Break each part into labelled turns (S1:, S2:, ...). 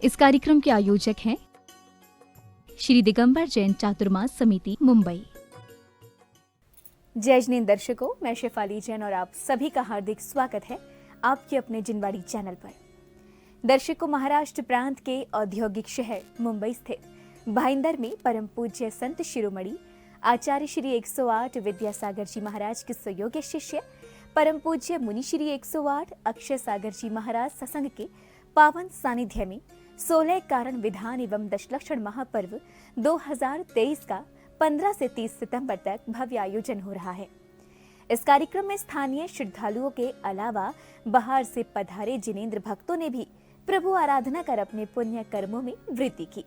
S1: इस कार्यक्रम के आयोजक हैं श्री दिगंबर जैन चातुर्मास समिति, मुंबई।
S2: जय जिनेंद्र दर्शकों, मैं शेफाली जैन और आप सभी का हार्दिक स्वागत है आपके अपने जिनवाड़ी चैनल पर। दर्शकों, महाराष्ट्र प्रांत के औद्योगिक शहर मुंबई स्थित भाईंदर में परम पूज्य संत शिरोमणि आचार्य श्री 108 विद्यासागर जी महाराज के सुयोग्य शिष्य परम पूज्य मुनि श्री 108 अक्षय सागर जी महाराज सत्संग के पावन सानिध्य में 16 कारण विधान एवं दशलक्षण महापर्व 2023 का 15 से 30 सितंबर तक भव्य आयोजन हो रहा है। इस कार्यक्रम में स्थानीय श्रद्धालुओं के अलावा बाहर से पधारे जिनेंद्र भक्तों ने भी प्रभु आराधना कर अपने पुण्य कर्मों में वृद्धि की।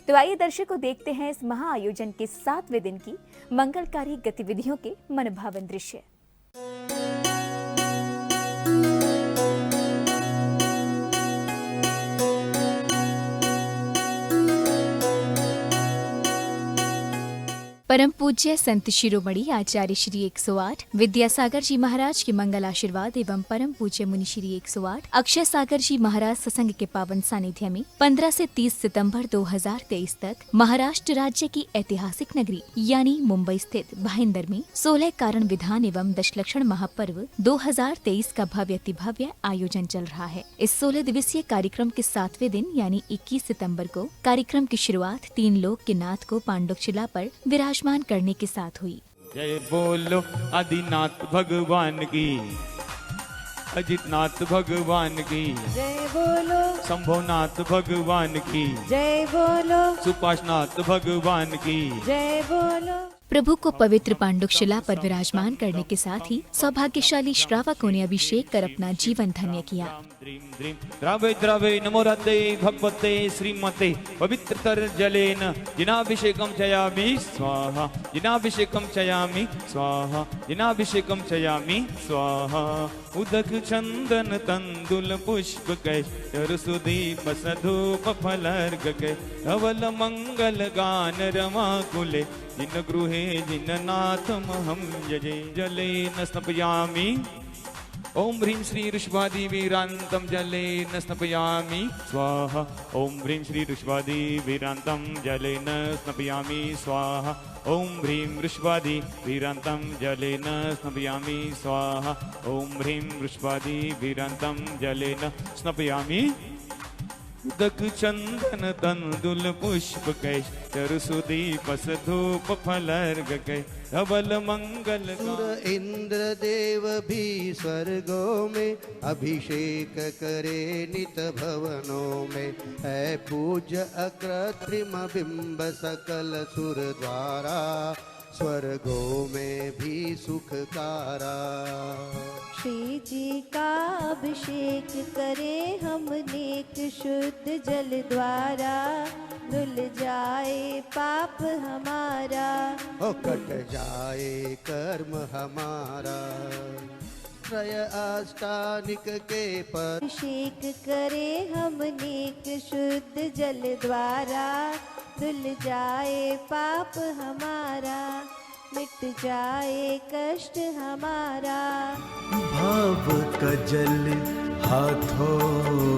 S2: तो आइए दर्शकों, देखते हैं इस महाआयोजन के 7वें दिन की मंगलकारी गतिविधियों के मनभावन दृश्य।
S1: परम पूज्य संत शिरोमणि आचार्य श्री 108 विद्यासागर जी महाराज के मंगल आशीर्वाद एवं परम पूज्य मुनि श्री 108 अक्षय सागर जी महाराज सत्संग के पावन सानिध्य में 15 से 30 सितंबर 2023 तक महाराष्ट्र राज्य की ऐतिहासिक नगरी यानी मुंबई स्थित भाईंदर में 16 कारण विधान एवं दशलक्षण महापर्व 2023 का भव्य आयोजन चल रहा है। इस 16 दिवसीय कार्यक्रम के 7वें दिन यानी 21 सितंबर को कार्यक्रम की शुरुआत 3 लोक के नाथ को पांडुशिला पर विराजमान करने के साथ हुई।
S3: जय बोलो आदिनाथ भगवान की, अजितनाथ भगवान की,
S4: जय बोलो
S3: शंभोनाथ भगवान की,
S4: जय बोलो
S3: सुपाशनाथ भगवान की, जय
S4: बोलो।
S1: प्रभु को पवित्र पांडुशिला पर विराजमान करने के साथ ही सौभाग्यशाली श्रावकों ने अभिषेक कर अपना जीवन धन्य किया।
S3: द्रवे द्रवे नमो राधे भगवते श्रीमते पवित्रतर जलेन जिनाभिषेकम चयामि स्वाहा, जिनाभिषेकम चयामि स्वाहा, जिनाभिषेकम चयामि स्वाहा। उदक चंदन तंदुल पुष्प कै सुदीप सधूप फलर्घ कै धवल मंगल गान रमा कुले जिन गृहे जिननाथमहं यजे जलेन स्नपयामि। ओम ह्रीं श्री ऋषभादि वीरांतम जलेन स्नपयामि स्वाहा। ओम ह्रीं श्री ऋषभादि वीरांतम जलेन स्नपयामि स्वाहा। ओम ह्रीं ऋषभादि वीरांतम जलेन स्नपयामि स्वाहा। ओम ह्रीं ऋषभादि वीरांतम जलेन स्नपयामि। उदक चंदन तंदुल पुष्प कै चरुसुदीप धूप फलर्घ कै धवल मंगल।
S5: इंद्र देव भी स्वर्गों में अभिषेक करे नित भवनों में, है पूज्य अकृत्रिम बिंब सकल सुर द्वारा, स्वर्गों में भी सुखकारा।
S4: श्री जी का अभिषेक करे हम नेक शुद्ध जल द्वारा, धुल जाए पाप हमारा,
S5: ओ कट जाए कर्म हमारा। त्रय अष्टानिक के पर
S4: अभिषेक करे हम नेक शुद्ध जल द्वारा, धुल जाए पाप हमारा, मिट जाए कष्ट हमारा।
S6: भाव का जल हाथों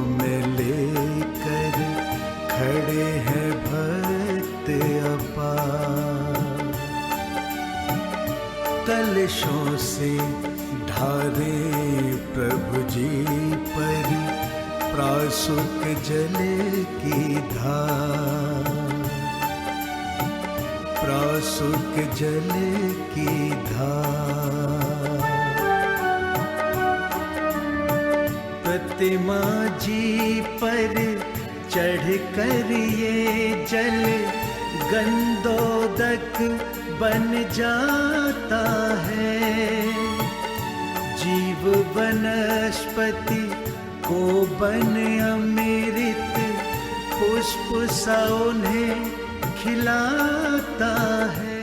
S6: में लेकर खड़े हैं भक्त अपार, कलशों से ढारे प्रभु जी पर प्रासुक जल की धार, प्रासुक जल की धार। प्रतिमा जी पर चढ़ कर ये जल गंधोदक बन जाता है, जीव वनस्पति को बन अमृत पुष्प सा उन्हें खिलाता है।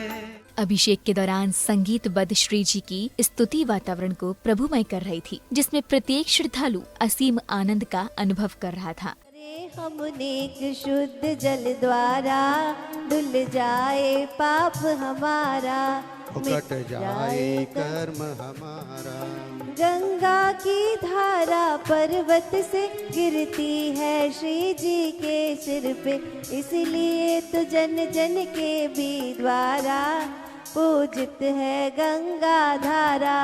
S1: अभिषेक के दौरान संगीतबद्ध श्री जी की स्तुति वातावरण को प्रभुमय कर रही थी, जिसमें प्रत्येक श्रद्धालु असीम आनंद का अनुभव कर रहा था।
S4: हम नेक शुद्ध जल द्वारा, धुल जाए पाप हमारा,
S5: कट जाए कर्म हमारा।
S4: गंगा की धारा पर्वत से गिरती है श्री जी के सिर पे, इसलिए तो जन जन के भी द्वारा पूजित है गंगा धारा।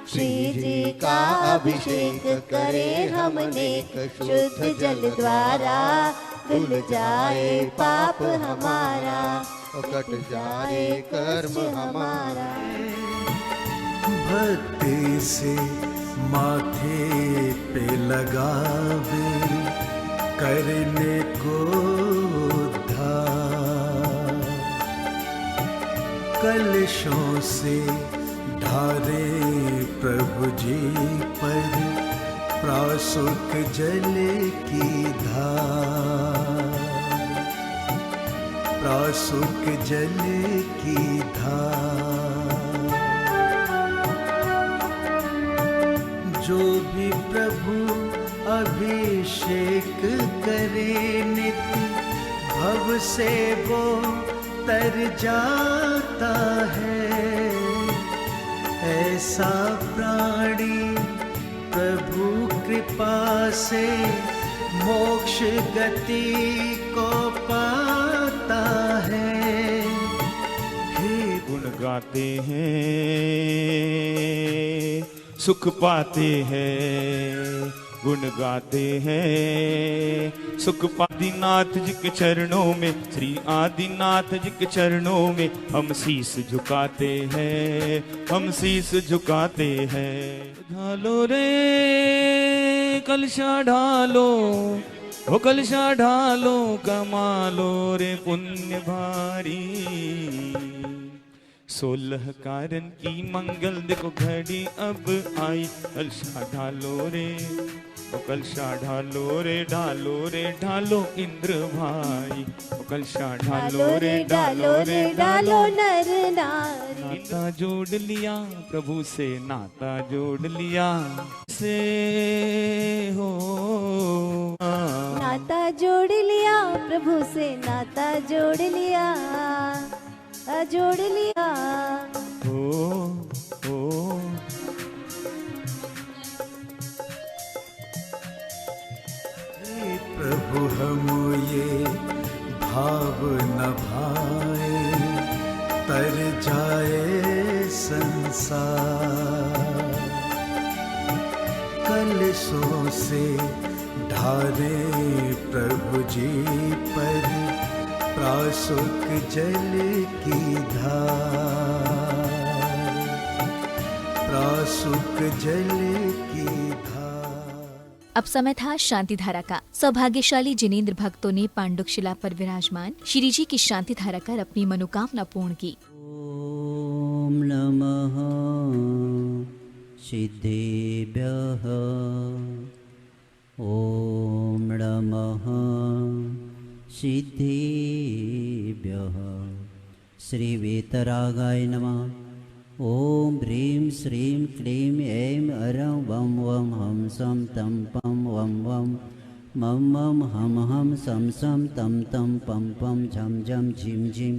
S4: श्री जी का अभिषेक करें हम नेक शुद्ध जल द्वारा, धुल जाए पाप हमारा,
S5: कट जाए कर्म हमारा।
S6: भक्ति से माथे पे लगावे करने को उद्धार, कलशों से ढारे प्रभु जी पर प्रासुक जल की धार, प्रासुक जल की धार। जो भी प्रभु अभिषेक करे नित्य, भव से वो तर जाता है। ऐसा प्राणी प्रभु कृपा से मोक्ष गति को पाता है।
S3: हे गुण गाते हैं सुख पाते हैं, गुण गाते हैं सुख आदिनाथ जी के चरणों में, श्री आदिनाथ जी के चरणों में हम शीस झुकाते हैं, हम शीस झुकाते हैं। ढालो रे कलशा ढालो, वो कलशा ढालो, कमालो रे पुण्य भारी। 16 कारण की मंगल देखो घड़ी अब आई, कलशा ढालो रे, ओ कलशा ढालो रे, ढालो रे ढालो इंद्र भाई, ओ कलशा ढालो रे, ढालो रे ढालो
S4: नर नारी।
S3: नाता जोड़ लिया प्रभु से, नाता जोड़ लिया से हो,
S4: नाता जोड़ लिया प्रभु से, नाता जोड़ लिया, जोड़ लिया।
S3: ओ
S6: प्रभु हम ये भाव न भाए, तर जाए संसार। कलशों से ढारे प्रभु जी पर प्रासुक जल की धार, प्रासुक जल की धार।
S1: अब समय था शांति धारा का। सौभाग्यशाली जिनेंद्र भक्तों ने पांडुक शिला पर विराजमान श्री जी की शांति धारा कर अपनी मनोकामना पूर्ण की।
S7: ओम नमः सिद्धेभ्यः, ओम नमः सिद्धेभ्यः। श्री वेतरागाय नमः। ओम ह्रीं श्रीं क्लीं ऐं अरं वं वं हम सं तं पं वं वं मं मं हम सं सं तं तं पं पं झं झं झिं झिं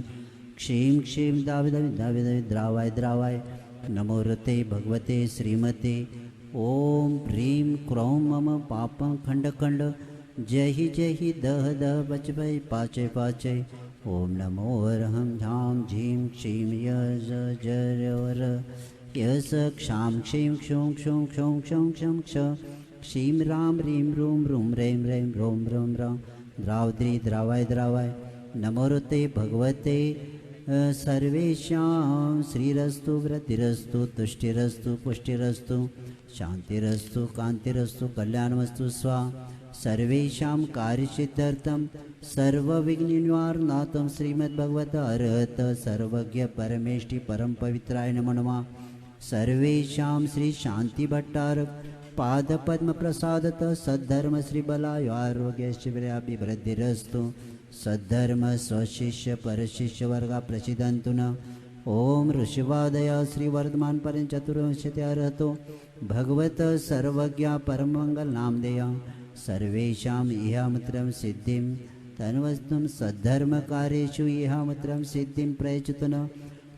S7: क्षीं क्षीं दाविदावि द्रावाय द्रावाय। नमो रते भगवते श्रीमते। ओम ह्रीं क्रों मम पापं खंड खंड, जय जय दह दह बच भय पाचे पाचे। ओम नमो अरहं झां झीं क्षीं यज जर यस क्षां क्षीं क्षूं क्षूं क्षौं क्षौं क्षं क्ष क्षीं रां ह्रीं रूं रूं रें रें रों रों रां द्रावद्री द्रावाय द्रावाय। नमोरुते भगवते सर्वेषां श्रीरस्तु वृद्धिरस्तु तुष्टिरस्तु पुष्टिरस्तु शांतिरस्तु कांतिरस्तु कल्याणमस्तु स्वाहा। सर्वेषां कार्यसिद्ध्यर्थं सर्वविघ्ननिवारणार्थं श्रीमद्भगवत अर्हत सर्वज्ञ परमेष्टि परम पवित्राय नमो नमः। सर्वेषां श्री शांति भट्टार पाद पद्म प्रसादत सद्धर्म श्री बलाय आरोग्यश्चिव्याभिवृद्धिरस्तु। सद्धर्म स्वशिष्य परशिष्य वर्गा प्रसिद्धन्तु न। ओम ऋषिवादय श्री वर्धमान पर्यंत चतुर्विंशति अर्हतो भगवत सर्वज्ञ परमंगल नामधेय। सर्वेषाम् इहामत्रं सिद्धिं तन्वस्तुं सद्धर्मकार्येषु इहामत्रं सिद्धिं प्रयच्छतु।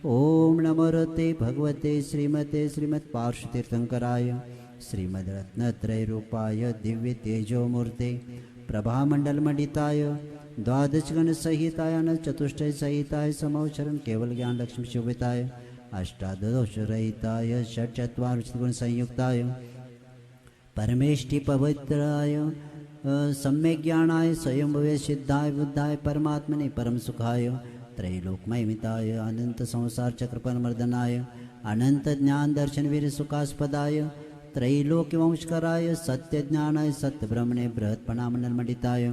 S7: ओम नमो ते भगवते श्रीमते श्रीमत्पार्श्वतीर्थंकराय श्रीमद्रत्नत्रयरूपाय दिव्य तेजोमूर्ते प्रभामंडलमंडिताय द्वादशगण सहिताय चतुष्टय सहिताय समौचरण केवल ज्ञान लक्ष्मी शोभिताय अष्टादश रहिताय षट्चत्वारिंशत् संयुक्ताय परमेष्टि पवित्राय सम्यक ज्ञानाय स्वयंभवे सिद्धाय बुद्धाय परमात्मने परम सुखाय त्रैलोकमयमिताय अनंत संसार चक्रपरमर्दनाय अनंत ज्ञान दर्शन वीर सुखास्पदाय त्रैलोक्यवंशकराय सत्य ज्ञानाय सत्य ब्रह्मणे बृहत्पणामंडलमंडिताय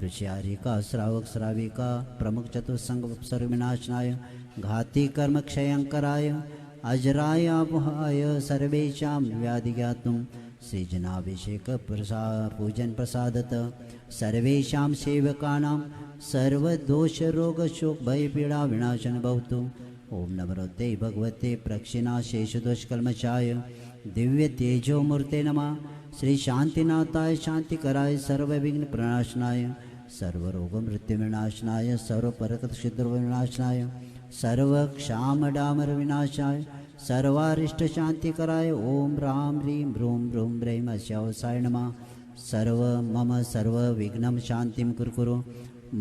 S7: ऋषियारिका श्रावक श्राविका प्रमुख चतुस्संग सर्वविनाशनाय घाती कर्म क्षयंकराय अजराय अभय सर्वेषां व्याधि ज्ञातुं श्रीजनाभिषेक पूजन प्रसादत सर्वेषां सेवकानां सर्वदोष रोग शोक भय पीड़ा विनाशन भवतु। ओम नमो ते भगवते प्रक्षिणाशेषदोषकल्मषाय दिव्य तेजोमूर्ते नमः। श्री शांतिनाथाय शांतिकराय सर्वविघ्न प्रणाशनाय सर्वरोग मृत्यु विनाशनाय सर्वपरकत क्षुद्र विनाशनाय सर्वक्षामडामर विनाशाय सर्वारिष्ट शांतिकराय ओम राम ह्रीं ब्रूं ब्रूं ब्रैं अस्यावसाय नमः। सर्व मम सर्व विघ्नं शांतिं कुरकुरु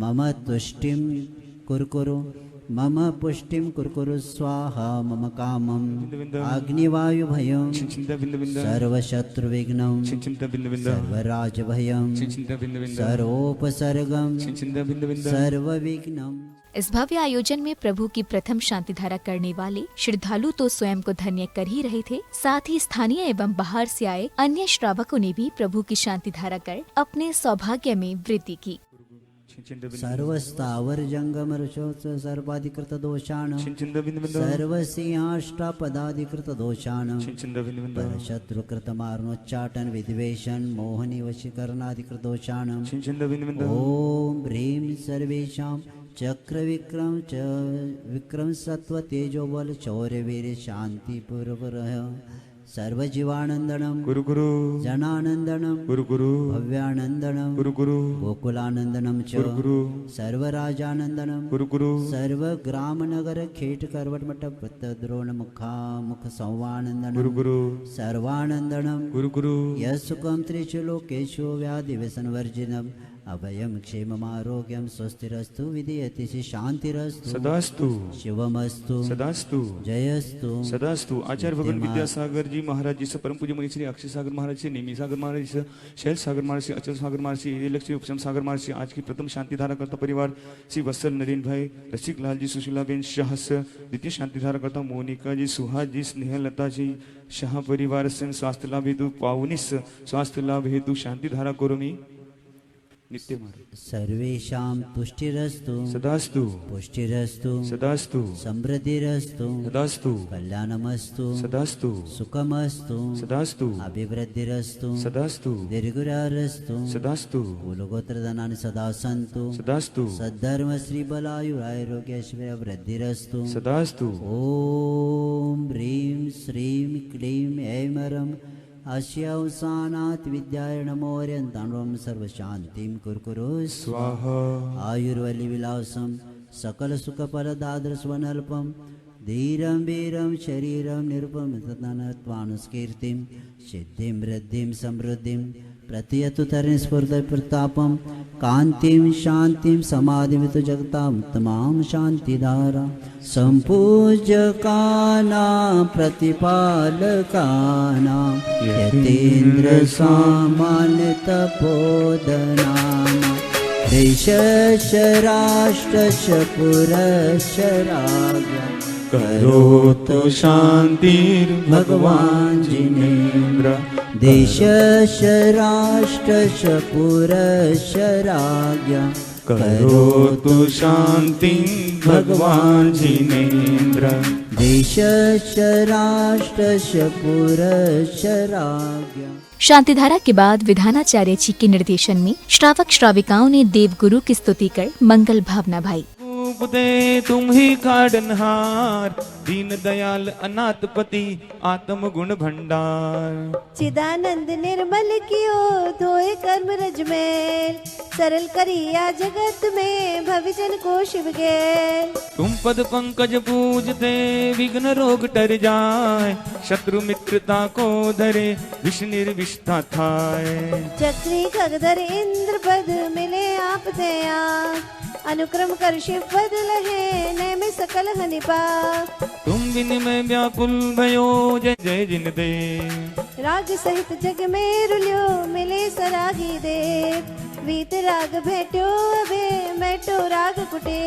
S7: मम तुष्टिं कुरकुरु मम पुष्टिं कुरकुरु स्वाहा मम कामं अग्निवायुभयं सर्वशत्रुविघ्नं सर्वराजभयं सर्वोपसर्गं सर्वविघ्नं।
S1: इस भव्य आयोजन में प्रभु की प्रथम शांति धारा करने वाले श्रद्धालु तो स्वयं को धन्य कर ही रहे थे, साथ ही स्थानीय एवं बाहर से आए अन्य श्रावकों ने भी प्रभु की शांति धारा कर अपने सौभाग्य में वृद्धि की।
S7: सर्वस्तावर जंगम ऋषोत्स सर्वाधिकृत दोषाण सर्वसिंहाष्टापदाधिकृत दोषाण परशत्रुकृत मारणोच्चाटन विद्वेषण मोहनी वशीकरणाधिकृत दोषाण ओम ह्रीं सर्वेषां चक्र विक्रम सत्व तेजो बल शौर्य वीर शांति पूर्वरः सर्वजीवानंदनम
S3: गुरु गुरु
S7: जनानंदनम
S3: गुरु गुरु
S7: भव्यानंदनम
S3: गुरु गुरु
S7: गोकुलानंदनम च
S3: गुरु गुरु
S7: सर्वराजानंदनम
S3: गुरु गुरु
S7: सर्वग्राम नगर खेट करवट मठ द्रोण मुखा मुख संवानंदनम
S3: गुरु गुरु
S7: सर्वानंदनम
S3: गुरु गुरु
S7: यस्सुखम त्रिषु लोकेषु व्याधि व्यसन वर्जिनम अभयम क्षेममारोग्यम स्वस्तिरस्तु विधीयते शांतिरस्तु
S3: सदास्तु
S7: शिवमस्तु
S3: सदास्तु
S7: जयस्तु
S3: सदास्तु। आचार्य भगवान विद्यासागर जी महाराज जी से परम पूज्य मुनि श्री अक्षय सागर महाराज से नेमी सागर महाराज से शैल सागर महाराज से अचल सागर महाराज से लक्ष्मी उपशम सागर महाराज से आज की प्रथम शांति धारा करता परिवार श्री वत्सल नरेन भाई रसिक लाल जी सुशीला बेन शाह से द्वितीय शांति धारा करता मोनिका जी सुहास जी स्नेहलता जी शाह परिवार से स्वास्थ्य लाभ हेतु पावनिस स्वास्थ्य लाभ हेतु शांति धारा करोमि नित्य
S7: सर्वेषां तुष्टिरस्तु
S3: सदास्तु
S7: पुष्टिरस्तु
S3: सदास्तु
S7: समृद्धिरस्तु
S3: सदास्तु
S7: कल्याणमस्तु
S3: सदास्तु
S7: सुखमस्तु
S3: सदास्तु
S7: अभिवृद्धिरस्तु
S3: सदास्तु
S7: दीर्घायुरस्तु
S3: सदास्तु
S7: कुलगोत्रधनानि सदा सन्तु
S3: सदास्तु
S7: सद्धर्म श्री बलायुरारोग्यश्वर्य वृद्धिरस्तु
S3: सदास्तु।
S7: ओम ह्रीं श्रीं क्लीं ऐं ह्रं अस्यावसानात् विद्याय नमोऽर्यन्ताण्डवं सर्वशान्तिं कुरकुरु
S3: स्वाहा।
S7: आयुर्वल्लिविलासं सकलसुखफलदादृस्वनल्पं धीरं वीरं शरीरं निरुपं तत्त्वानुस्कीर्तिं सिद्धिं वृद्धिं समृद्धिं प्रतियतु तरणि स्फुर्द प्रतापं कान्तिं शान्तिं समाधिमितु जगतां तमां शान्तिधारा सम्पूज्यकानां प्रतिपालकानां यतीन्द्रसामान्यतपोधनानां देशस्य राष्ट्रस्य पुरस्य राज्ञा
S3: करोतु शान्तिर्भगवान्
S7: जिनेन्द्र देशस्य राष्ट्रस्य पुरस्य राज्ञा
S3: करोतु शान्तिं भगवान् जिनेन्द्र
S7: देशस्य राष्ट्रस्य पुरस्य राज्ञा।
S1: शांतिधारा के बाद विधानाचार्य जी के निर्देशन में श्रावक श्राविकाओं ने देव गुरु की स्तुति कर मंगल भावना भाई।
S3: रूप दे तुम ही कारणहार, दीन दयाल अनाथपति आत्म गुण भंडार।
S4: चिदानंद निर्मल कियो धोए कर्म रज मेल, सरल करिया जगत में भविजन को शिव गेल।
S3: तुम पद पंकज पूजते विघ्न रोग टर जाए, शत्रु मित्रता को धरे विष निर्विषता थाए।
S4: चक्री खगधर इंद्र पद मिले आप दया, अनुक्रम कर शिव पद लहे नय में सकल हनिपा।
S3: तुम बिन में व्याकुल भयो जय जय जिन दे,
S4: राग सहित जग में रुल्यो मिले सरागी देव। वीत राग भेट्यो अबे मैटो राग कुटे,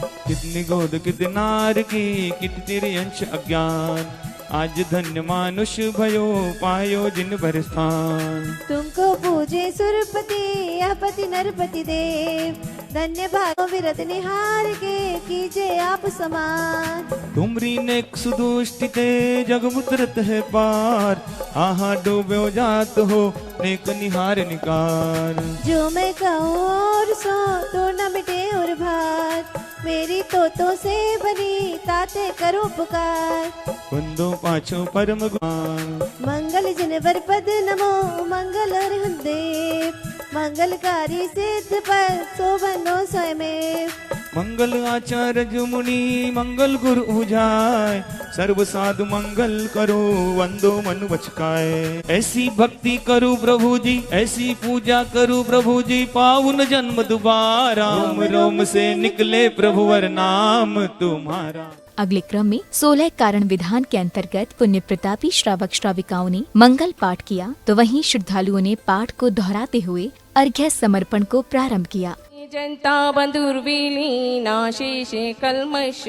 S3: कितनी गोद कितनार की कित तेरे अंश अज्ञान, आज धन्य मानुष भयो पायो जिन भर स्थान।
S4: तुमको पूजे सुरपति यह पति नरपति देव, धन्य भागो विरत निहार के कीजे आप समान।
S3: तुमरी नेक सुदुष्टिते जग मुतरत है पार, आहा डूबो जात हो नेक निहार निकार।
S4: जो मैं कहूँ और सो तो न मिटे और भार, मेरी तो से बनी ताते करो पुकार।
S3: बंदो पाछो परम गुमान,
S4: मंगल जिन वर पद नमो मंगल अरहं देव। मंगलकारी सिद्ध पर शोभनो स्वयमेव,
S3: मंगल आचार्य जो मुनि मंगल गुरु उजाय, सर्व साधु मंगल करो वंदो मन बचकाए। ऐसी भक्ति करूं प्रभु जी, ऐसी पूजा करूं प्रभु जी, पावन जन्म दोबारा, रोम रोम से निकले प्रभुवर नाम तुम्हारा।
S1: अगले क्रम में 16 कारण विधान के अंतर्गत पुण्य प्रतापी श्रावक श्राविकाओं ने मंगल पाठ किया, तो वहीं श्रद्धालुओं ने पाठ को दोहराते हुए अर्घ्य समर्पण को प्रारंभ किया।
S8: जनता बंधुर्विलीनाशेषे कल्मष,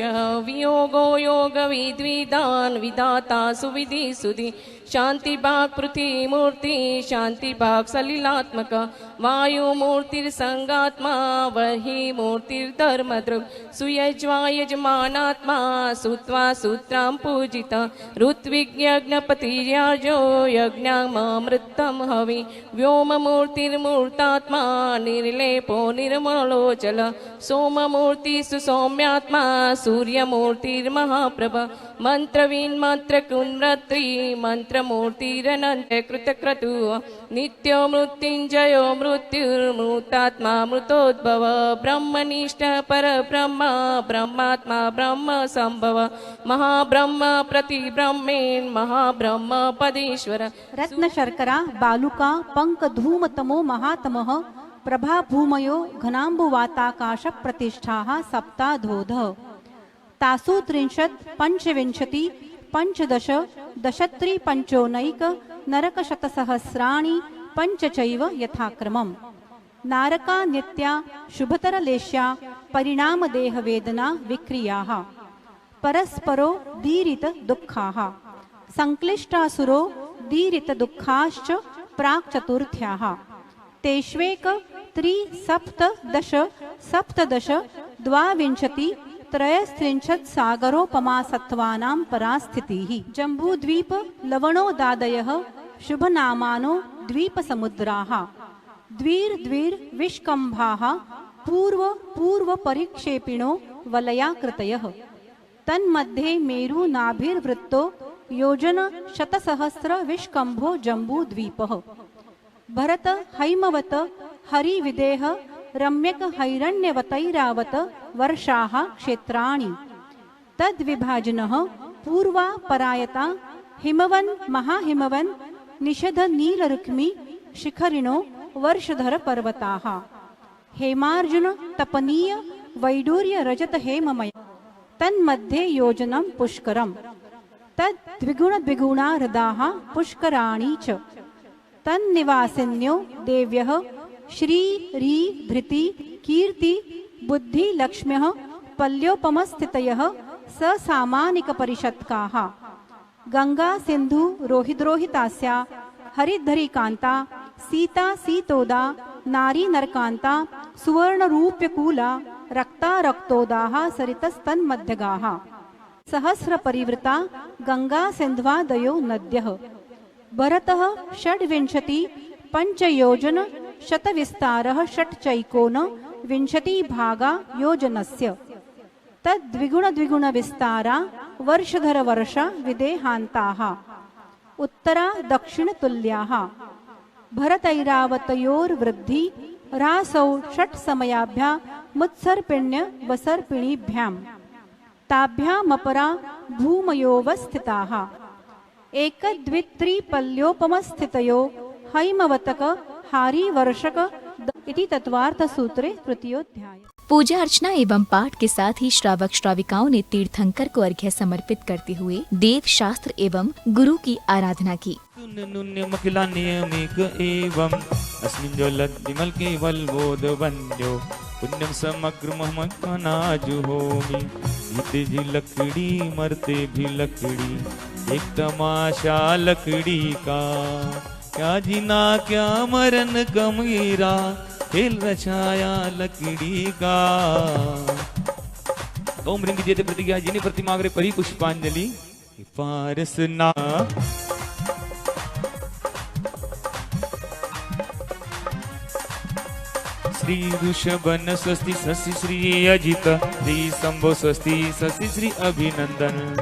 S8: वियोगो योग विद्विदान विधाता सुविधि सुधि। शांति भाग पृथ्वी मूर्ति, शांति भाग सलिलात्मक, वायु मूर्तिर्संगात्मा, वही मूर्तिर्धर्मदृक्। सुयज्वा यजमानात्मा, सुत्वा सूत्रां पूजित। ऋत्विज्ञपतिर्याजो यज्ञामृतं हवि। व्योम मूर्तिर्मूर्तात्मा, निर्लेपो निर्मलोचल। सोममूर्ति सुसौम्यात्मा, सूर्यमूर्तिर्महाप्रभ। मंत्रविन्मन्त्रकुन्मृत्री, मंत्रमूर्तिरनन्त कृतक्रतु। नित्यो मृत्युञ्जयो मृत्युर्मृतात्मा मृतोद्भव। ब्रह्मनिष्ठ परब्रह्म, ब्रह्मात्मा ब्रह्म संभव। महाब्रह्म प्रतिब्रह्मेन्, महाब्रह्म पदेश्वर।
S9: रत्न शर्करा बालुका पंक धूम तमो महातमः, प्रभा भूमयो घनाम्बुवाताकाश प्रतिष्ठाः सप्ताधोध। तासु 30 पंचविंशति पंचदश दशत्री पंचोनैक नरकशतसहस्राणि पंचचैव यथाक्रमम्। नारका नित्या शुभतरलेश्या परिणाम देह वेदना विक्रियाः। परस्परो दीरित दुःखाः, संक्लिष्टासुरो दीरित दुःखाश्च प्राक् चतुर्थ्याः। तेष्वेक त्रिसप्तदश सप्तदश द्वाविंशति त्रयस्त्रिंशत् सागरोपमा सत्त्वानां परास्थितिः। जम्बूद्वीप लवणोदादयः शुभनामानो द्वीपसमुद्राः। द्विर्द्विर् विष्कम्भाः पूर्व पूर्व परिक्षेपिणो वलयाकृतयः। तन्मध्ये मेरु नाभिर्वृत्तो योजन शतसहस्र विष्कम्भो जम्बूद्वीपः। भरत हैमवत हरिविदेह रम्यक हैरण्यवतैरावत वर्षाः क्षेत्राणि। तद्विभाजनः पूर्वा परायता हिमवन् महाहिमवन् निषध नीलरुक्मि शिखरिणो वर्षधर पर्वताः। हेमार्जुन तपनीय वैडूर्य रजत हेममय। तन्मध्ये योजनं पुष्करम्। तद्विगुण द्विगुणा हृदाः पुष्कराणि च। तन्निवासिन्यो देव्यः श्री री धृति कीर्ति बुद्धि लक्ष्म्यः पल्योपमस्थितयः ससामानिकपरिषत्काः। गंगा सिंधु रोहिद्रोहितास्या हरिद्धरिकान्ता सीता सीतोदा नारी नरकान्ता सुवर्णरूप्यकूला रक्ता रक्तोदाः सरितस्तन्मध्यगाः। सहस्र परिवृता गंगा सिन्ध्वादयो नद्यः। भरतः षड्विंशति पंचयोजन शतविस्तारः षट्चैकोन विंशति भागा योजनस्य। तद्विगुण द्विगुण विस्तारा वर्षधर वर्षा विदेहान्ताः उत्तरा दक्षिण तुल्याः भरतैरावतयोर्वृद्धि रासौ षट् समयाभ्या मुत्सर्पिण्य वसर्पिणीभ्यां ताभ्यामपरा भूमयोवस्थिताः एकदद्वित्रिपल्योपमस्थितयो हैमवतक हारीवर्षक इति तत्वार्थ सूत्रे तृतीयोध्याय।
S1: पूजा अर्चना एवं पाठ के साथ ही श्रावक श्राविकाओं ने तीर्थंकर को अर्घ्य समर्पित करते हुए देव शास्त्र एवं गुरु की आराधना की।
S3: एवं अस्मिन् ज्वलत् विमल केवल बोध वन्द्यो पुण्यम समग्र महमनाजुहोमि। जीते जी लकड़ी मरते भी लकड़ी, एक तमाशा लकड़ी का, क्या जीना क्या मरण गमीरा, खेल रचाया लकड़ी का। ओम रिंग जेते प्रतिज्ञा जिनी प्रतिमाग्रे परी पुष्पांजलि पारस ना। श्री ऋषभन स्वस्ति शशि श्री अजित श्री शंभो स्वस्ति शशि श्री अभिनंदन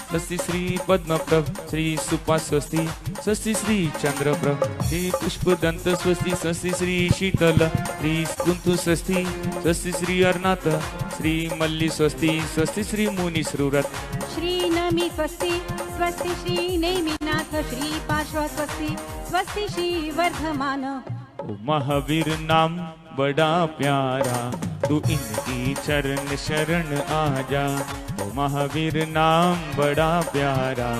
S3: स्वस्ति श्री पद्मप्रभ श्री सुपा स्वस्ति स्वस्ति श्री चंद्रप्रभ श्री पुष्पदंत स्वस्ति स्वस्ति श्री शीतल श्री कुंतु स्वस्ति स्वस्ति श्री अर्नाथ श्री मल्ली स्वस्ति स्वस्ति श्री मुनि श्रुरत
S9: श्री नमी स्वस्ति स्वस्ति श्री नेमिनाथ श्री पार्श्व स्वस्ति स्वस्ति श्री वर्धमान।
S3: महावीर नाम बड़ा प्यारा, तू इनकी चरण शरण आजा। ओ महावीर नाम बड़ा प्यारा,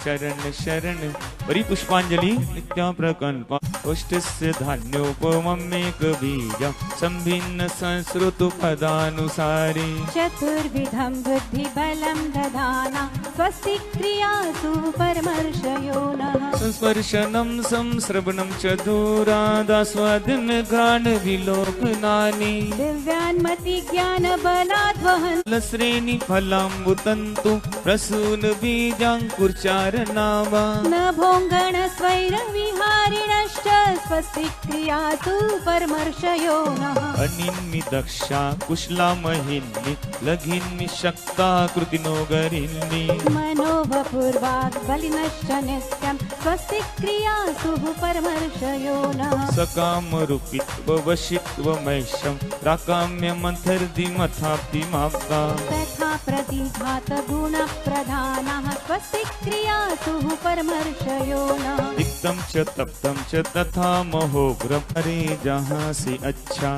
S3: चरण शरण परी पुष्पांजलि नित्या प्रकल्प पुष्टस्य धान्योपमेक बीजं संभिन्न संस्कृत पदानुसारे
S9: चतुर्विधं बुद्धि बलं दधाना स्वस्ति क्रियासु परमर्षयो नः।
S3: संस्पर्शनं संश्रवणं च दूरादास्वादन घ्राण विलोकनानि
S9: दिव्यान्मति ज्ञान बलाद्वहन्
S3: श्रेणी फलाम्बुतन्तु प्रसून बीजाङ्कुरचारणावा
S9: न भोङ्गण स्वैर विहारिणश्च स्वस्ति क्रियासु परमर्षयो नः।
S3: अनिन्मि दक्षा कुशला महिन्नि लघिन्मि शक्ता कृतिनो गरिन्नि
S9: मनोवपुर्वाग् बलिनश्च नित्यं स्वस्ति क्रियासु परमर्षयो नः।
S3: सकाम रूपित्व वशित्व मैषं प्राकाम्य मंथर्दिमथाप्ति माप्ता
S9: तथा प्रतिघात गुण प्रधानः स्वस्ति क्रियासु परमर्षयो नः।
S3: तिक्तं च तप्तं च तथा महोग्रम अरे जहाँ से अच्छा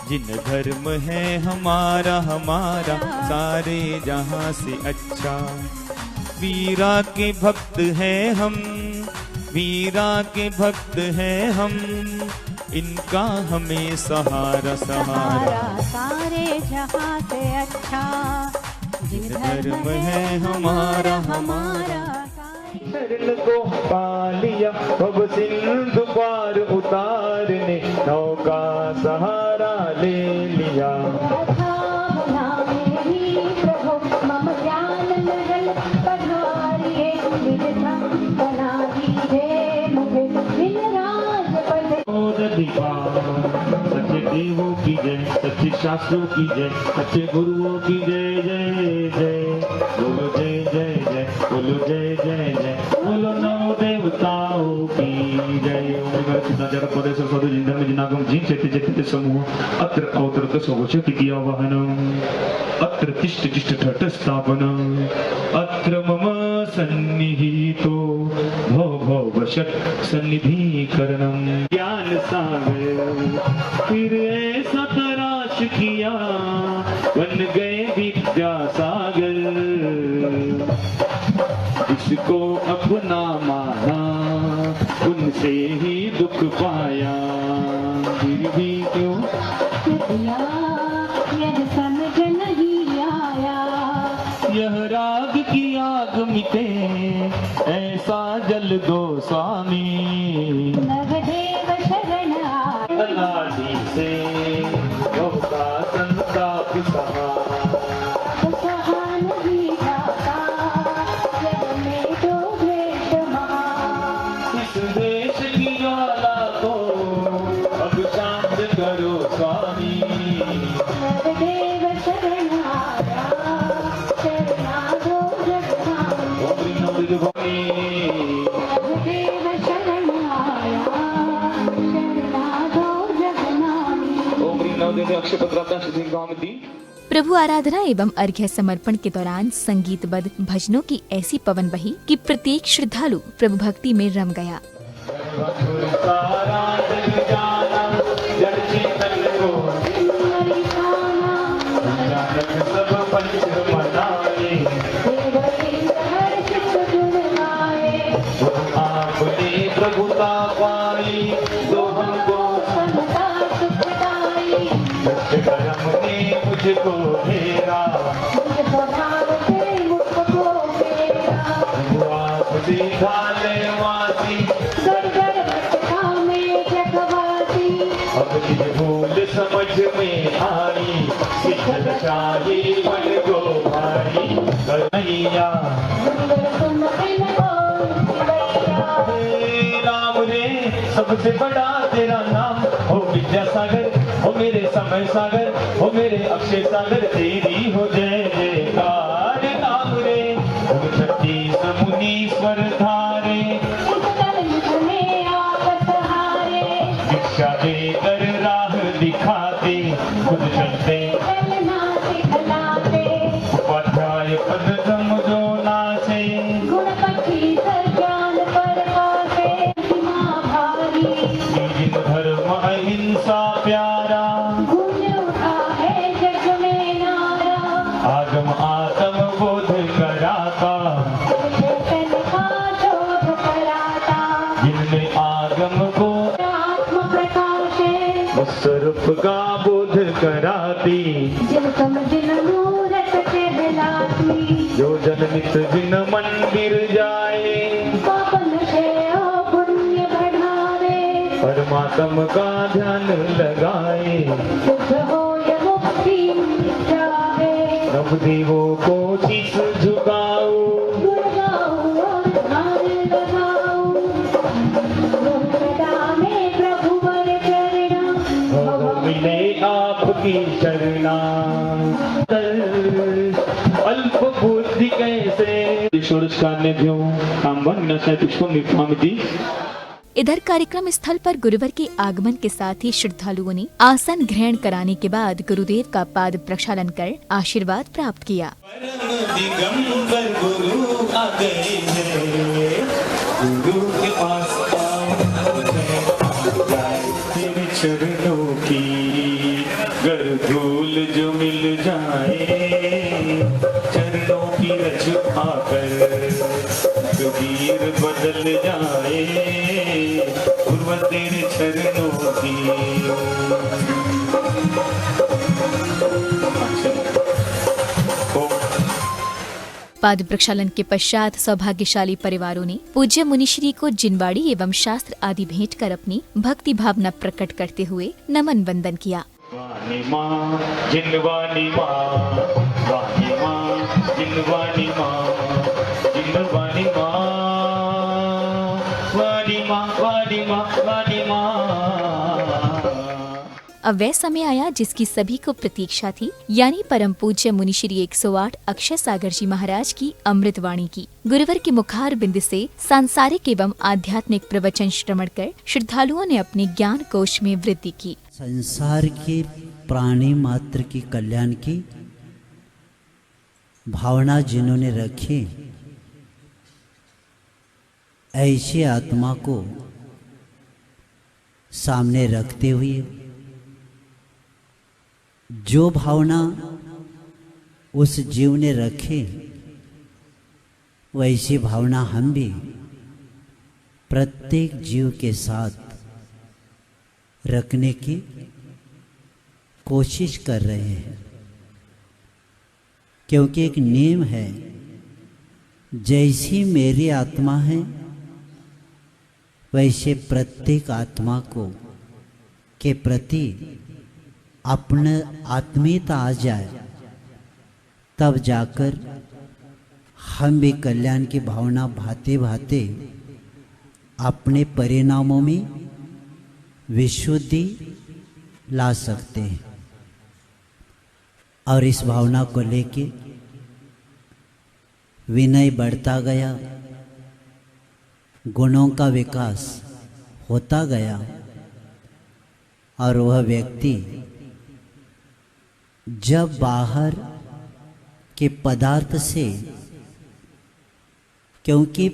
S3: जिन धर्म है हमारा हमारा सारे जहाँ से अच्छा। वीरा के भक्त हैं हम, वीरा के भक्त हैं हम, इनका हमें सहारा सहारा
S9: सारे जहाँ से अच्छा जिन
S3: धर्म है हमारा हमारा। शरण को पा लिया भव सिंधु पार उतारने नौका सहारा ले लिया। सच्चे देवों की जय, सच्चे शास्त्रों की जय, सच्चे गुरुओं की जय जय जय। बोलो जय जय जय, बोलो जय जय जय, बोलो नमो देवताओं की जय। समूह अत्र अवतरत स्वशक्ति की आवाहनम् अत्र तिष्ठ तिष्ठ ठट स्थापनम् अत्र मम सन्निहितो भव भव षट् सन्निधिकरणम्। ज्ञान सागर फिर ऐसा तराश किया बन गए विद्या सागर। जिसको अपना माना उनसे ही दुख पाया। फिर भी क्यों
S9: यह समझ नहीं आया।
S3: यह राग की आग मिटे ऐसा जल दो स्वामी।
S9: नवदेव शरण
S3: अनादि से होता संताप सहा।
S9: नहीं जाता जग में तो द्वेष महा।
S3: इस देश की ज्वाला को अब शांत करो स्वामी।
S1: प्रभु आराधना एवं अर्घ्य समर्पण के दौरान संगीतबद्ध भजनों की ऐसी पवन बही कि प्रत्येक श्रद्धालु प्रभु भक्ति में रम गया।
S3: मुझको घेरा आप दिखाने वासी अब ये भूल समझ में आई सिद्धल शाही मन को भाई कन्हैया राम रे सबसे बड़ा तेरा नाम हो विद्यासागर हो मेरे समय सागर हो मेरे अक्षय सागर तेरी हो जय जयकार नाम रे हो 36 मुनीश्वर धारे दीक्षा देकर राह दिखाते खुद चलते उपाध्याय पद जो नाचे धर्म अहिंसा प्यारा आगम आत्म बोध कराता जिनमें आगम को स्वरूप का बोध कराती जो जन्मित जिन मंदिर जाए परमात्मा का ध्यान लगाए नव देवों को शीश झुकाओ मिले आपकी चरणा अल्प बुद्धि कैसे षोडश कार्य पुष्पम निपामिति।
S1: इधर कार्यक्रम स्थल पर गुरुवर के आगमन के साथ ही श्रद्धालुओं ने आसन ग्रहण कराने के बाद गुरुदेव का पाद प्रक्षालन कर आशीर्वाद प्राप्त किया।
S3: दिगंबर गुरु आ गए हैं, गुरु के पास तेरे चरणों की गर धूल जो मिल जाए चरणों की रच आकर कबीर बदल जाए गुरुवर तेरे चरणों की।
S1: पाद प्रक्षालन के पश्चात सौभाग्यशाली परिवारों ने पूज्य मुनिश्री को जिनवाड़ी एवं शास्त्र आदि भेंट कर अपनी भक्ति भावना प्रकट करते हुए नमन वंदन किया।
S3: वाणी माँ जिनवाणी माँ वाणी माँ जिनवाणी माँ जिनवाणी माँ वाणी माँ वाणी माँ वाणी माँ।
S1: अब वह समय आया जिसकी सभी को प्रतीक्षा थी, यानी परम पूज्य मुनिश्री 108 अक्षय सागर जी महाराज की अमृत वाणी की। गुरुवर के मुखार बिंद से सांसारिक एवं आध्यात्मिक प्रवचन श्रवण कर श्रद्धालुओं ने अपने ज्ञान कोश में वृद्धि की।
S7: संसार के प्राणी मात्र की कल्याण की भावना जिन्होंने रखी, ऐसी आत्मा को सामने रखते हुए जो भावना उस जीव ने रखी, वैसी भावना हम भी प्रत्येक जीव के साथ रखने की कोशिश कर रहे हैं। क्योंकि एक नियम है, जैसी मेरी आत्मा है वैसे प्रत्येक आत्मा को के प्रति अपने आत्मीयता आ जाए, तब जाकर हम भी कल्याण की भावना भाते भाते अपने परिणामों में विशुद्धि ला सकते हैं। और इस भावना को लेके विनय बढ़ता गया, गुणों का विकास होता गया और वह व्यक्ति जब बाहर के पदार्थ से, क्योंकि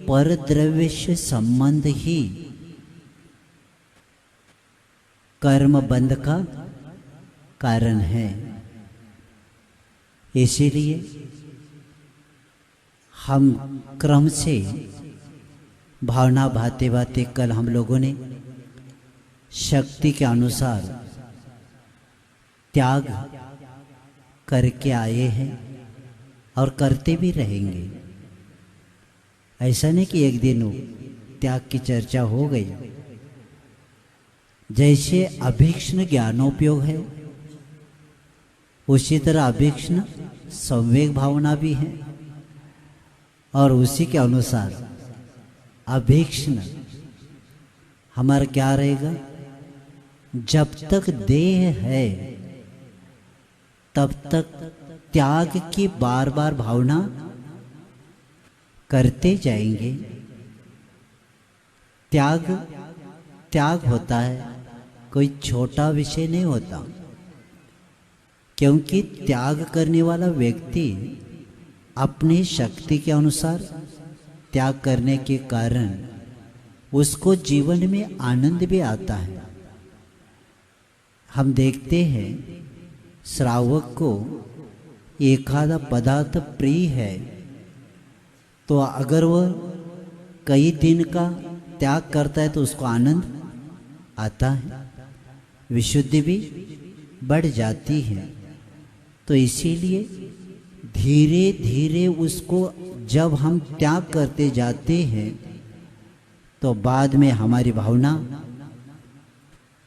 S7: परद्रव्य से संबंध ही कर्म बंध का कारण है, इसीलिए हम क्रम से भावना भाते भाते कल हम लोगों ने शक्ति के अनुसार त्याग करके आए हैं और करते भी रहेंगे। ऐसा नहीं कि एक दिन त्याग की चर्चा हो गई। जैसे अभीक्ष्ण ज्ञानोपयोग है, उसी तरह अभीक्ष्ण संवेग भावना भी है, और उसी के अनुसार अभीक्ष्ण हमारा क्या रहेगा, जब तक देह है तब तक त्याग की बार बार भावना करते जाएंगे। त्याग त्याग होता है, कोई छोटा विषय नहीं होता, क्योंकि त्याग करने वाला व्यक्ति अपनी शक्ति के अनुसार त्याग करने के कारण उसको जीवन में आनंद भी आता है। हम देखते हैं श्रावक को एखादा पदार्थ प्रिय है तो अगर वह कई दिन का त्याग करता है तो उसको आनंद आता है, विशुद्धि भी बढ़ जाती है। तो इसीलिए धीरे धीरे उसको जब हम त्याग करते जाते हैं तो बाद में हमारी भावना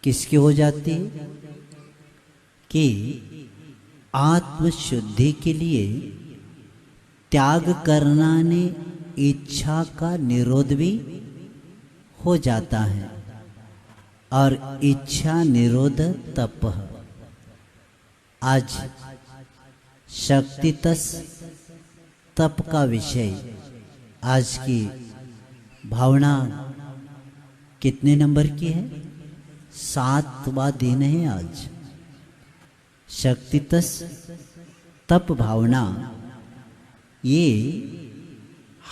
S7: किसकी हो जाती है कि आत्मशुद्धि के लिए त्याग करना ने इच्छा का निरोध भी हो जाता है, और इच्छा निरोध तप। आज शक्तितस तप का विषय, आज की भावना कितने नंबर की है? 7वां दिन है आज। शक्तितस तप भावना ये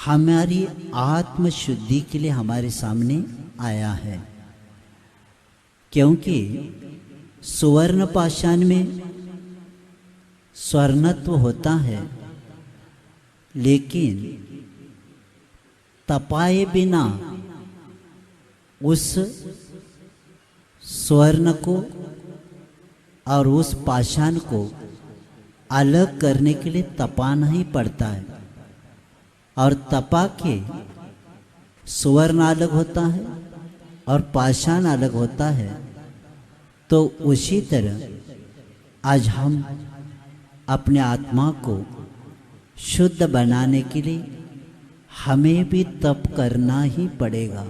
S7: हमारी आत्मशुद्धि के लिए हमारे सामने आया है, क्योंकि सुवर्ण पाषाण में स्वर्णत्व होता है, लेकिन तपाए बिना उस स्वर्ण को और उस पाषाण को अलग करने के लिए तपाना ही पड़ता है, और तपा के स्वर्ण अलग होता है और पाषाण अलग होता है। तो उसी तरह आज हम अपने आत्मा को शुद्ध बनाने के लिए हमें भी तप करना ही पड़ेगा।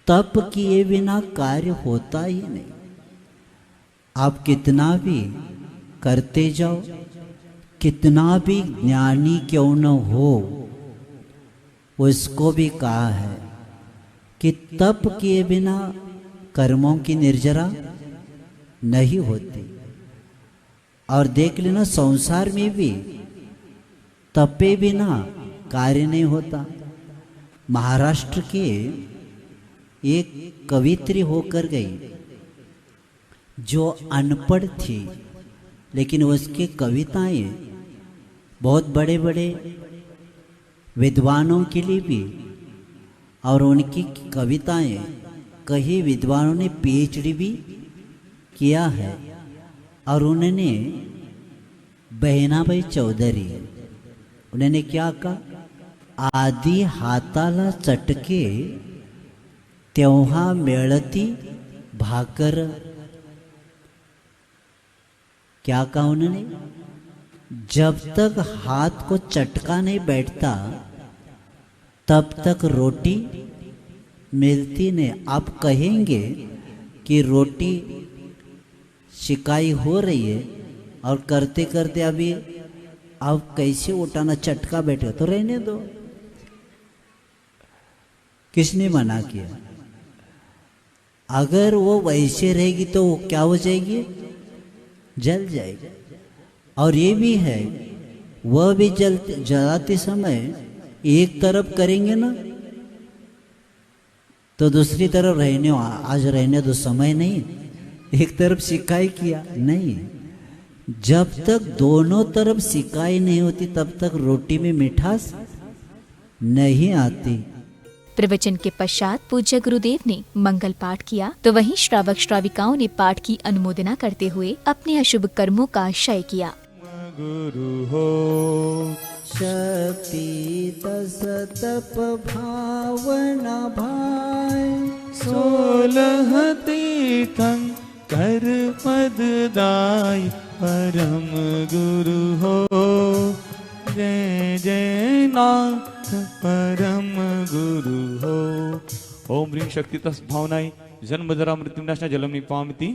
S7: तप किए बिना कार्य होता ही नहीं। आप कितना भी करते जाओ, कितना भी ज्ञानी क्यों न हो, उसको भी कहा है कि तप किए बिना कर्मों की निर्जरा नहीं होती। और देख लेना संसार में भी तपे बिना कार्य नहीं होता। महाराष्ट्र के एक कवित्री होकर गई जो अनपढ़ थी, लेकिन उसकी कविताएं बहुत बड़े बड़े विद्वानों के लिए भी, और उनकी कविताएं कई विद्वानों ने पीएचडी भी किया है। और उन्होंने बहनाबाई चौधरी, उन्होंने क्या कहा, आदि हाताला चटके तेव्हा मिळती भाकर। क्या कहा उन्होंने, जब तक हाथ को चटका नहीं बैठता तब तक रोटी मिलती नहीं। आप कहेंगे कि रोटी शिकाई हो रही है और करते करते अभी आप कैसे उठाना, चटका बैठे, तो रहने दो, किसने मना किया? अगर वो वैसे रहेगी तो वो क्या हो जाएगी, जल जाएगा। और ये भी है, वह भी जलाते समय एक तरफ करेंगे ना तो दूसरी तरफ आज रहने दो, समय नहीं, एक तरफ सिकाई किया नहीं। जब तक दोनों तरफ सिकाई नहीं होती तब तक रोटी में मिठास नहीं आती।
S1: प्रवचन के पश्चात पूज्य गुरुदेव ने मंगल पाठ किया तो वहीं श्रावक श्राविकाओं ने पाठ की अनुमोदना करते हुए अपने अशुभ कर्मों का क्षय किया।
S3: गुरु हो
S7: शक्ति दस तप भावना भाई
S3: 16 तीर्थंकर पददाई परम गुरु हो। जय जय नाथ परम गुरु हो। ओम ह्रीं शक्ति तस् भावनाई जन्म जरा मृत्यु नाशना जलम निपामति।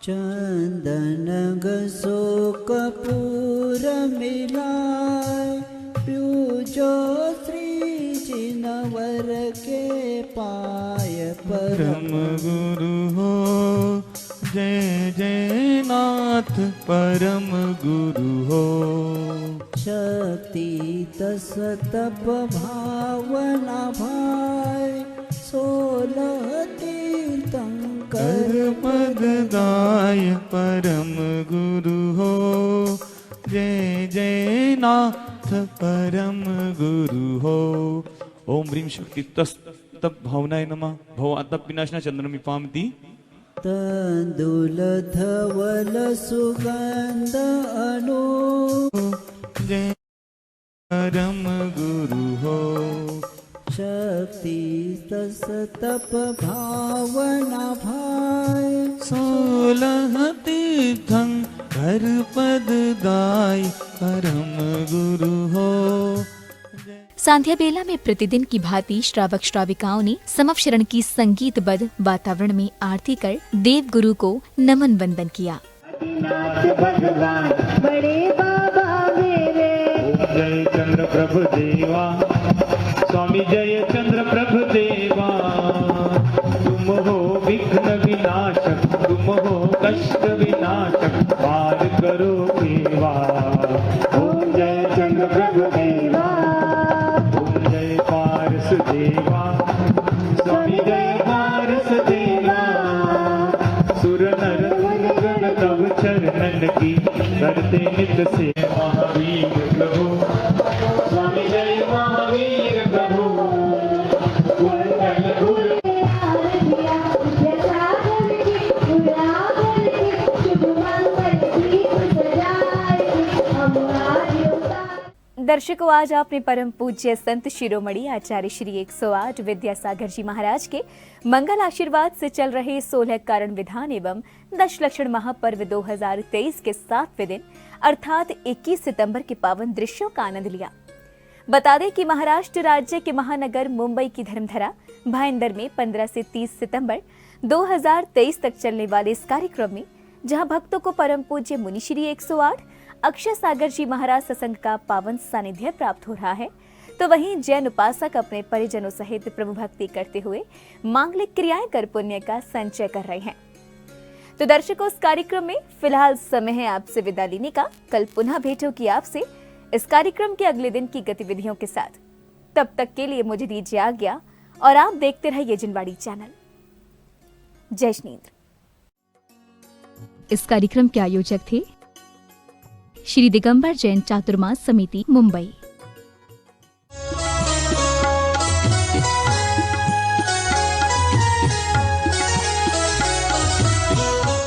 S7: चंदन घसो कपूर मिलाए प्यूजो श्री जिनवर के पाय
S3: परम गुरु हो। जय जय नाथ परम गुरु हो।
S7: शक्ति तस तप भावना भाई 16 तीर्थंकर
S3: पददाय परम गुरु हो। जय जय नाथ परम गुरु हो। ओम ह्रीं शक्ति तस् तप भावनाय नमः। भव आतप विनाशना चंद्रमी पामती।
S7: तंदुल धवल सुगंध अनु
S3: जय परम गुरु हो।
S7: शक्ति तस तप भावना भाई
S3: 16 तीर्थंकर पददाई परम गुरु हो।
S1: सांध्या बेला में प्रतिदिन की भांति श्रावक श्राविकाओं ने समवशरण की संगीतबद्ध वातावरण में आरती कर देव गुरु को नमन वंदन किया।
S4: बड़े बाबा मेरे
S3: जय चंद्र प्रभु देवा स्वामी जय चंद्र प्रभु देवा। तुम हो विघ्न विनाशक, तुम हो कष्ट विनाशक, पार करो सेवा। ओम जय चंद्र प्रभु देवा, ओम जय पारस देवा, स्वामी जय पारस देवा। सुर नर गण तव चरणन की करते नित से महावीर प्रभु। स्वामी जय महावीर प्रभु।
S2: दर्शकों, आज आपने परम पूज्य संत शिरोमणि आचार्य श्री 108 विद्यासागर जी महाराज के मंगल आशीर्वाद से चल रहे 16 कारण विधान एवं दशलक्षण महापर्व 2023 के 7वें दिन अर्थात 21 सितंबर के पावन दृश्यों का आनंद लिया। बता दें कि महाराष्ट्र राज्य के महानगर मुंबई की धर्मधरा भाईंदर में 15 से 30 सितंबर 2023 तक चलने वाले इस कार्यक्रम में जहां भक्तों को परम पूज्य मुनि श्री 108 अक्षय सागर जी महाराज सत्संग का पावन सानिध्य प्राप्त हो रहा है, तो वहीं जैन उपासक अपने परिजनों सहित प्रभु भक्ति करते हुए मांगलिक क्रियाएं कर पुण्य का संचय कर रहे हैं। तो दर्शकों, इस कार्यक्रम में फिलहाल समय है आपसे विदा लेने का। कल पुनः भेंट होगी आपसे इस कार्यक्रम के अगले दिन की गतिविधियों के साथ। तब तक के लिए मुझे दीजिए आज्ञा और आप देखते रहिए जिनवाड़ी चैनल। जय श्रीन्द्र।
S1: इस कार्यक्रम के आयोजक थे श्री दिगंबर जैन चातुर्मास समिति मुंबई।